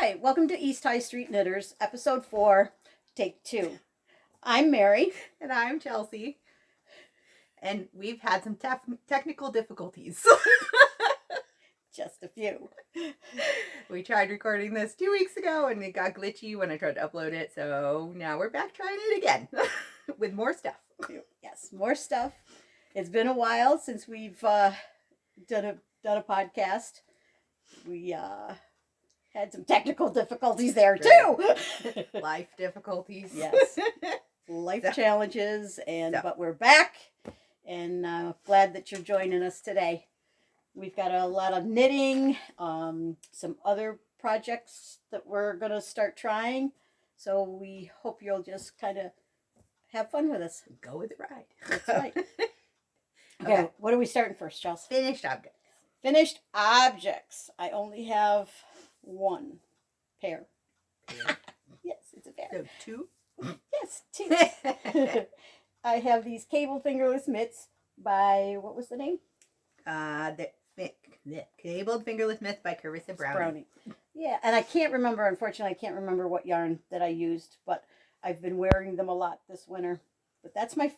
Hi, welcome to East High Street Knitters, Episode 4, Take 2. I'm Mary. And I'm Chelsea. And we've had some technical difficulties. Just a few. We tried recording this 2 weeks ago and it got glitchy when I tried to upload it. So now we're back trying it again with more stuff. Yes, more stuff. It's been a while since we've done a podcast. We had some technical difficulties there too. Life difficulties. Yes. Life challenges, but we're back, and glad that you're joining us today. We've got a lot of knitting, some other projects that we're going to start trying, so we hope you'll just kind of have fun with us. Go with the ride. That's right. Okay, what are we starting first, Chelsea? Finished objects. Finished objects. I only have one pair. Yes, it's a pair. So two? Yes, two. I have these cable fingerless mitts by, what was the name? The Cabled Fingerless Mitts by Carissa Browning. Yeah, and I can't remember, unfortunately, I can't remember what yarn that I used, but I've been wearing them a lot this winter. But that's my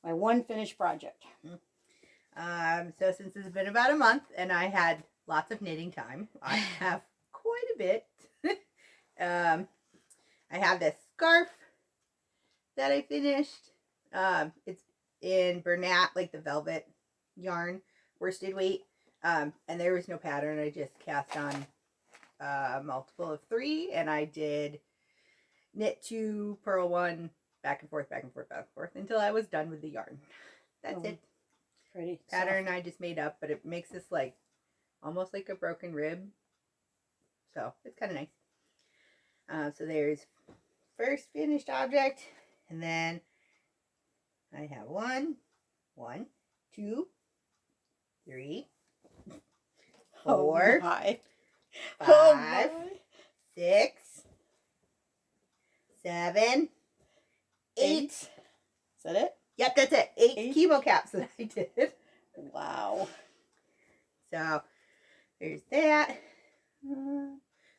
one finished project. So since it's been about a month and I had lots of knitting time, I have quite a bit. I have this scarf that I finished. It's in Bernat, like the velvet yarn, worsted weight. And there was no pattern. I just cast on multiple of 3, and I did knit 2, purl 1, back and forth, back and forth, back and forth, until I was done with the yarn. That's it. Pretty pattern soft. I just made up, but it makes this like almost like a broken rib. So it's kind of nice. So there's first finished object, and then I have 1, 2, 3, 4, 5, 6, 7, 8. Is that it? Yep, that's it. 8 chemo caps that I did. Wow. So there's that.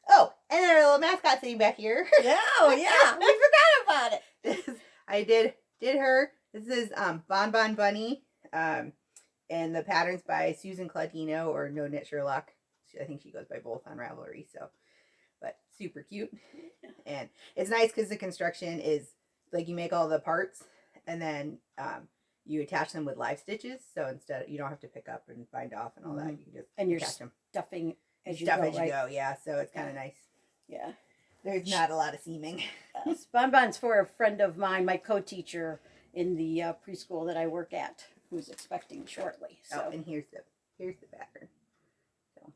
Oh, and then our little mascot sitting back here. Oh, yeah. We forgot about it. I did her. This is Bon Bon Bunny. And the pattern's by Susan Claudino or No Knit Sherlock. I think she goes by both on Ravelry. So, but super cute. And it's nice because the construction is like you make all the parts and then you attach them with live stitches. So instead, you don't have to pick up and bind off and all that. You can just attach them. Stuffing as you Stuff go, as you go, yeah. So it's kind of nice. Yeah. There's not a lot of seaming. Yes. Bon Bon's for a friend of mine, my co-teacher in the preschool that I work at, who's expecting shortly. So. Oh, and here's the pattern. So.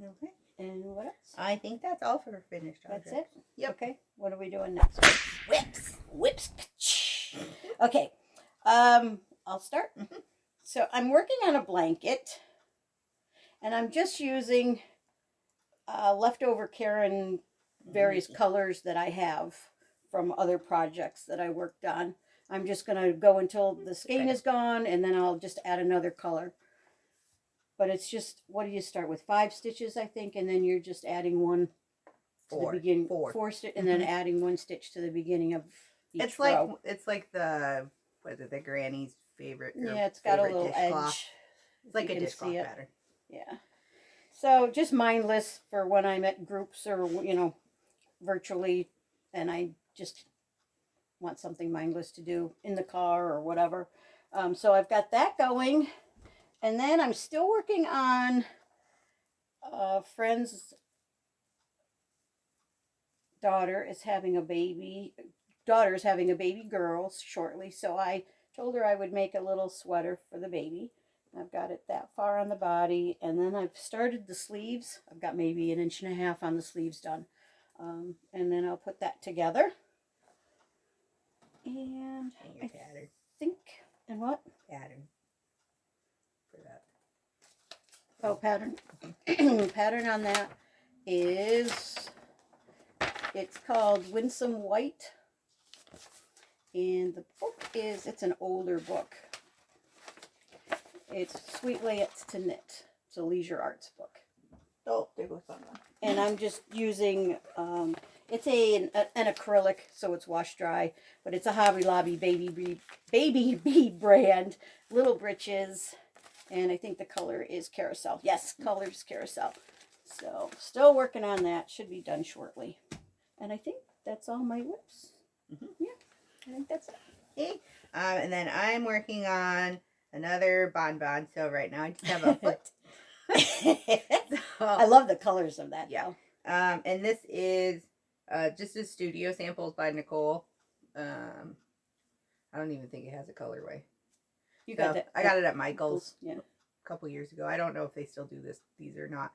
Okay. And what else? I think that's all for finished objects. That's it? Yep. Okay. What are we doing next? Whips. Okay. I'll start. Mm-hmm. So I'm working on a blanket, and I'm just using leftover Karen various colors that I have from other projects that I worked on. I'm just going to go until the skein is gone, and then I'll just add another color. But it's just, what do you start with? 5 stitches, I think, and then you're just adding one to the beginning. 4 stitches, and then adding 1 stitch to the beginning of each row. It's like the, what is it, the granny's favorite. Yeah, it's got a little edge. It's like a dishcloth pattern. Yeah. So just mindless for when I'm at groups or, virtually, and I just want something mindless to do in the car or whatever. So I've got that going. And then I'm still working on a friend's daughter's having a baby girl shortly. So I told her I would make a little sweater for the baby. I've got it that far on the body. And then I've started the sleeves. I've got maybe 1.5 inches on the sleeves done. And then I'll put that together. And your pattern. Think, and what? Pattern. For that. Oh, pattern. Pattern on that is, it's called Winsome White. And the book is, it's an older book. It's Sweet Layets to Knit. It's a leisure arts book. Oh, there goes Bonbon. And I'm just using, it's an acrylic, so it's wash dry, but it's a Hobby Lobby baby bee brand, little britches, and I think the color is carousel. Yes, color is carousel. So still working on that. Should be done shortly. And I think that's all my whips. Yeah, I think that's it. Okay. And then I'm working on another Bonbon. So right now I just have a foot. I love the colors of that. Yeah. And this is just a studio samples by Nicole. I don't even think it has a colorway. You got that? I got it at Michael's Yeah. a couple years ago. I don't know if they still do these or not.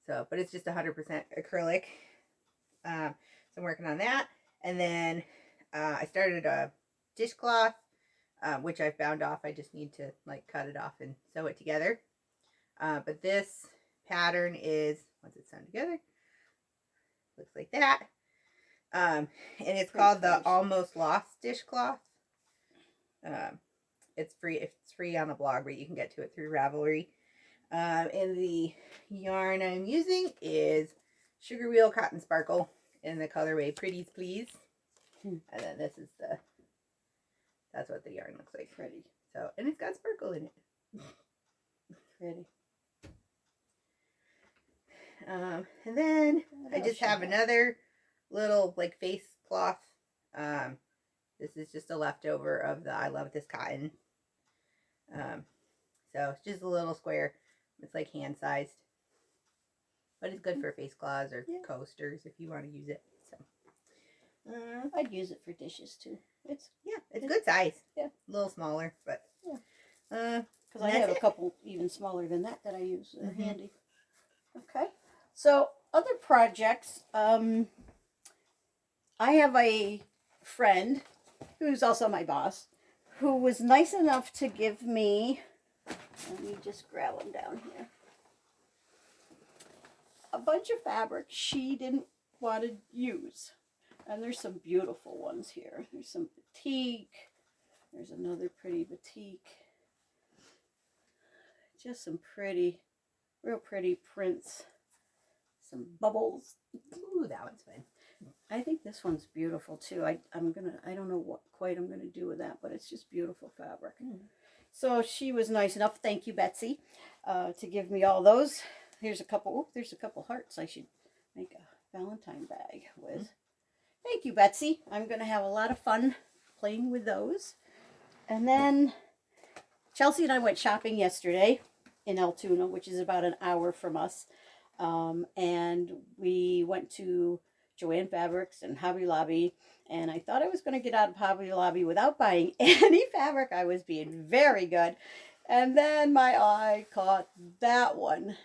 So, but it's just 100% acrylic. So I'm working on that. And then I started a dishcloth, which I've bound off. I just need to like cut it off and sew it together. But this pattern is, once it's sewn together, looks like that. And it's called the Almost Lost dishcloth. It's free on the blog, but you can get to it through Ravelry. And the yarn I'm using is Sugar Wheel Cotton Sparkle in the colorway Pretties Please. And then this is that's what the yarn looks like. Pretty. So, and it's got sparkle in it. Pretty. And then I just have another little like face cloth. This is just a leftover of the I Love This Cotton. So it's just a little square. It's like hand sized, but it's good for face cloths or coasters if you want to use it. So I'd use it for dishes too. It's good size. Yeah, a little smaller, but because I have a couple even smaller than that I use. Handy. Okay, so other projects. I have a friend who's also my boss who was nice enough to give me. Let me just grab them down here. A bunch of fabric she didn't want to use. And there's some beautiful ones here. There's some batik. There's another pretty batik. Just some pretty, real pretty prints. Some bubbles. Ooh, that one's fun. I think this one's beautiful too. I don't know what quite I'm gonna do with that, but it's just beautiful fabric. So she was nice enough, thank you, Betsy, to give me all those. Here's a couple, there's a couple hearts I should make a Valentine bag with. Thank you, Betsy. I'm going to have a lot of fun playing with those. And then Chelsea and I went shopping yesterday in Altoona, which is about an hour from us. And we went to Joann Fabrics and Hobby Lobby, and I thought I was going to get out of Hobby Lobby without buying any fabric. I was being very good. And then my eye caught that one,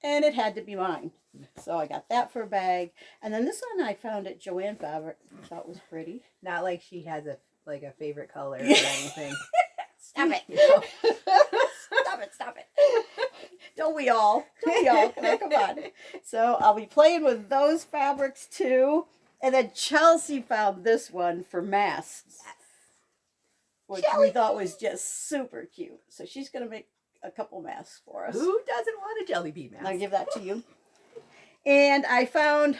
and it had to be mine. So I got that for a bag. And then this one I found at Joann Fabrics. I thought was pretty. Not like she has a favorite color or anything. Stop it. Stop it. Don't we all? Come on. So I'll be playing with those fabrics too. And then Chelsea found this one for masks. Which we thought was just super cute. So she's going to make a couple masks for us. Who doesn't want a jelly bean mask? I'll give that to you. And I found,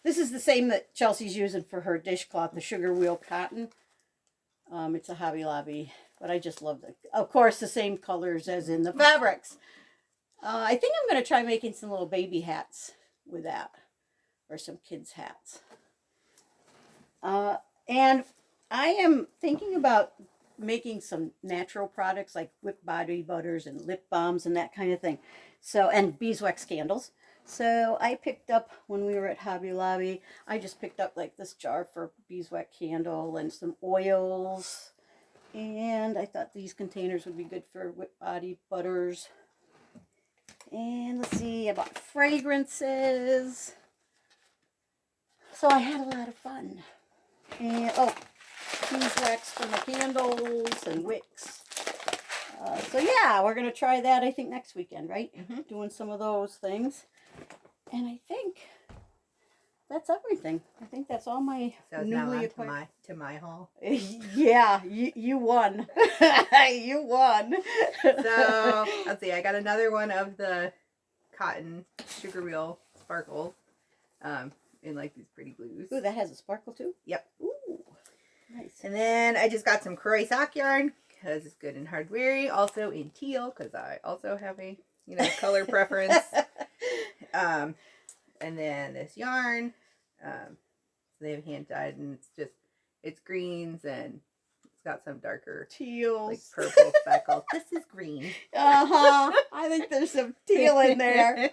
this is the same that Chelsea's using for her dishcloth, the Sugar Wheel Cotton. It's a Hobby Lobby, but I just love it. Of course, the same colors as in the fabrics. I think I'm going to try making some little baby hats with that, or some kids' hats. And I am thinking about making some natural products like whipped body butters and lip balms and that kind of thing. So, and beeswax candles. So I picked up, when we were at Hobby Lobby, I just picked up like this jar for beeswax candle and some oils. And I thought these containers would be good for whipped body butters. And let's see, I bought fragrances. So I had a lot of fun. And, beeswax for my candles and wicks. So yeah, we're going to try that, I think, next weekend, right? Doing some of those things. And I think that's everything. I think that's all my newly acquired. To my haul. Yeah, you won. You won. So let's see. I got another one of the cotton sugar wheel sparkles in like these pretty blues. Ooh, that has a sparkle too? Yep. Ooh, nice. And then I just got some Croy sock yarn because it's good and hard weary. Also in teal because I also have a, color preference. And then this yarn, they have hand dyed, and it's greens, and it's got some darker Teals. like purple speckles. This is green. I think there's some teal in there.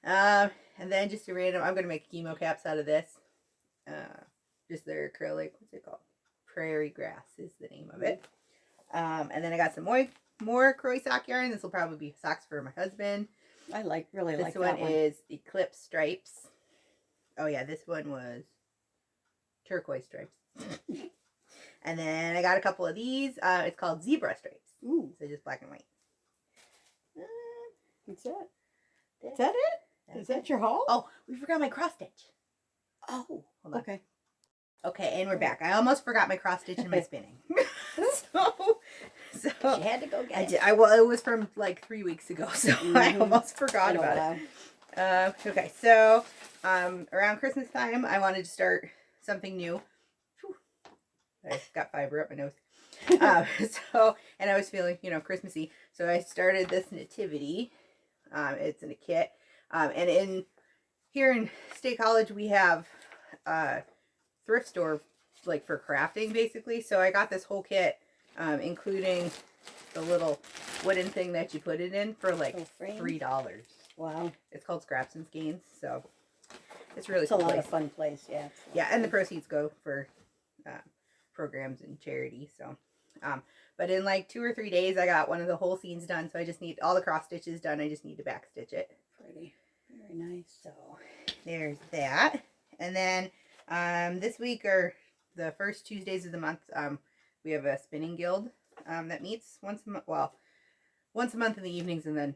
And then just a random, I'm going to make chemo caps out of this. Just their acrylic, what's it called? Prairie grass is the name of it. And then I got some more Croy sock yarn. This will probably be socks for my husband. I really like this that one. Is Eclipse stripes. Oh yeah, this one was turquoise stripes. And then I got a couple of these. It's called zebra stripes. Ooh. So just black and white. What's that? Is that it? Is that your haul? Oh, we forgot my cross stitch. Oh, hold on. okay. Okay, and we're back. I almost forgot my cross stitch and my spinning. so She had to go get it. Well, it was from like 3 weeks ago, so I almost forgot about it. Okay, so around Christmas time, I wanted to start something new. Whew. I got fiber up my nose. And I was feeling, Christmassy. So I started this nativity. It's in a kit. And here in State College, we have thrift store like for crafting basically. So I got this whole kit, including the little wooden thing that you put it in for like $3. Wow. It's called Scraps and Skeins. So it's really It's a lot of fun place. Yeah. Yeah. And the proceeds go for programs and charity. So, but in like 2 or 3 days, I got one of the whole scenes done. So I just need all the cross stitches done. I just need to back stitch it. Pretty. Very nice. So there's that. And then this week, or the first Tuesdays of the month, we have a spinning guild that meets once a month. Well, once a month in the evenings, and then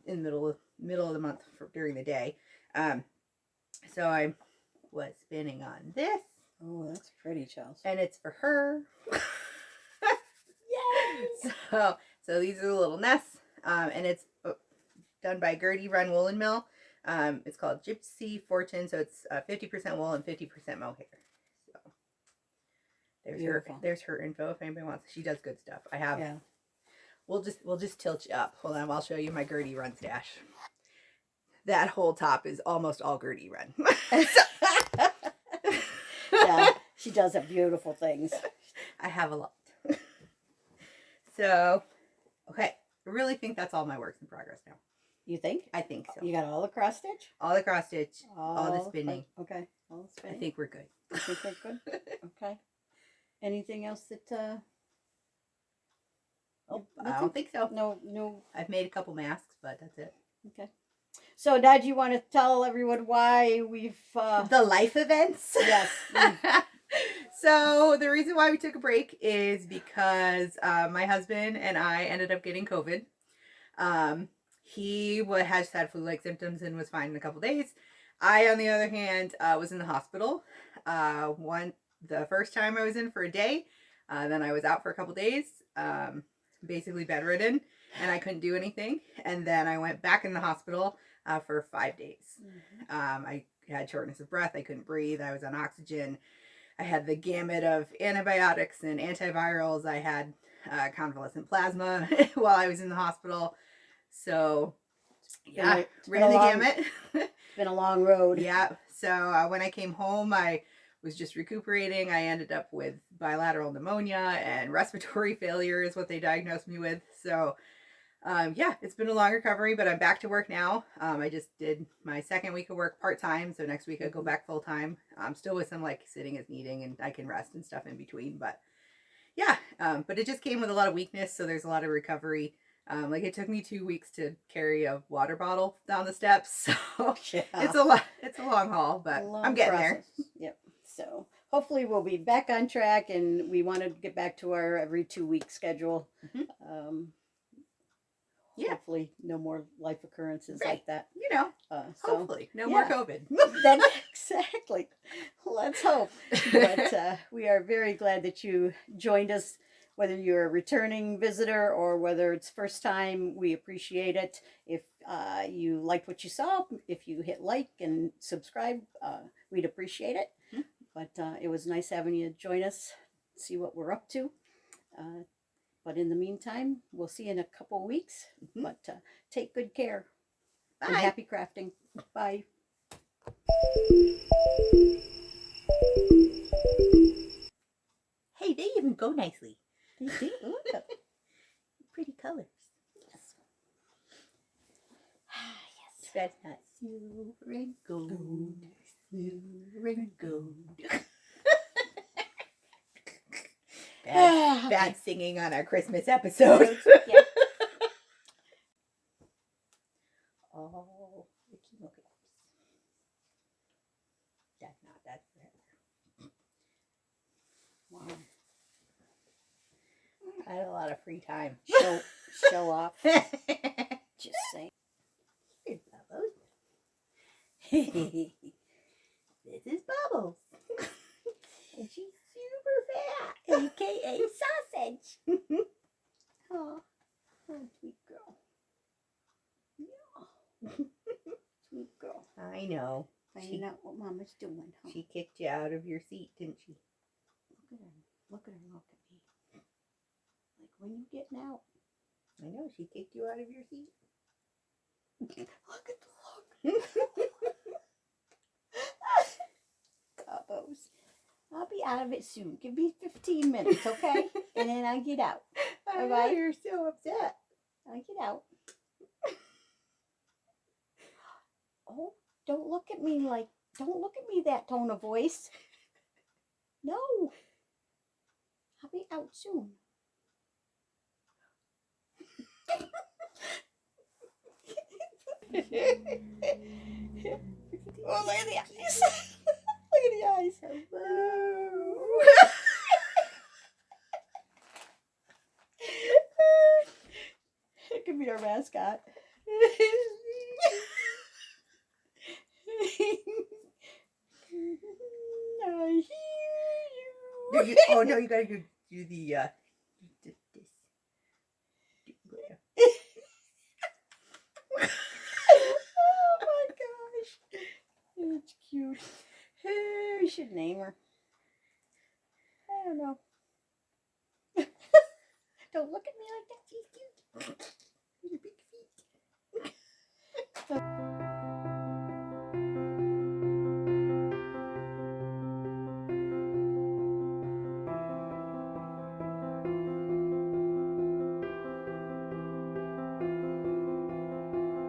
in the middle of the month during the day. So I was spinning on this. Oh, that's pretty, Chelsea. And it's for her. Yay! So these are the little nests, and it's done by Gertie Run Woolen Mill. It's called Gypsy Fortune, so it's 50% wool and 50% mohair. So there's her info if anybody wants. She does good stuff. I have. Yeah. We'll just tilt you up. Hold on, I'll show you my Gertie Run stash. That whole top is almost all Gertie Run. Yeah, she does have beautiful things. I have a lot. So, okay. I really think that's all my works in progress now. You think? I think so. You got all the cross stitch? All the cross stitch, all the spinning. Okay. All the spinning. I think we're good. You think we're good? Okay. Anything else that I don't think so. No. I've made a couple masks, but that's it. Okay. So now do you want to tell everyone why we've the life events? Yes. So the reason why we took a break is because my husband and I ended up getting COVID. He has had flu-like symptoms and was fine in a couple days. I, on the other hand, was in the hospital. The first time I was in for a day, then I was out for a couple days, basically bedridden, and I couldn't do anything. And then I went back in the hospital for 5 days. Mm-hmm. I had shortness of breath. I couldn't breathe. I was on oxygen. I had the gamut of antibiotics and antivirals. I had convalescent plasma while I was in the hospital. So, yeah, ran the gamut. It's been a long road. Yeah. So when I came home, I was just recuperating. I ended up with bilateral pneumonia and respiratory failure is what they diagnosed me with. So, yeah, it's been a long recovery, but I'm back to work now. I just did my second week of work part-time. So next week I go back full-time. I'm still with some like sitting as needing, and I can rest and stuff in between. But yeah, but it just came with a lot of weakness. So there's a lot of recovery. Like it took me 2 weeks to carry a water bottle down the steps. So yeah. It's a long haul, but I'm getting there. Yep. So hopefully we'll be back on track, and we want to get back to our every 2 week schedule. Mm-hmm. Yeah. Hopefully no more life occurrences like that. Hopefully no more COVID. Exactly. Let's hope. But we are very glad that you joined us whether you're a returning visitor or whether it's first time, we appreciate it. If you liked what you saw, if you hit like and subscribe, we'd appreciate it. Mhm. But it was nice having you join us, see what we're up to. But in the meantime, we'll see you in a couple weeks. Mhm. But take good care. Bye. And happy crafting. Bye. Hey, they even go nicely. They do. Look. Pretty colors. Yes. Yes. That's not silver and gold. Silver and gold. Bad singing on our Christmas episode. Yeah. Oh, the chemo caps. That's forever. Wow. I had a lot of free time. Show off. Just saying. Here's Bubbles. This is Bubbles. And she's super fat. AKA sausage. Oh, sweet girl. Yeah. Sweet girl. I know. Finding out what Mama's doing, huh? She kicked you out of your seat, didn't she? Look at her. Look at her. Look at me. Like, when you getting out? I know. She kicked you out of your seat. Look at the look. Cobbos. I'll be out of it soon. Give me 15 minutes, okay? And then I get out. I know, Bye-bye. you're so upset. I get out. Oh, don't look at me that tone of voice. No. I'll be out soon. Oh, look at the eyes. Look at the eyes. Hello. It could be our mascot. I hear you. Oh no, you gotta do the this. Oh my gosh. It's cute. We should name her.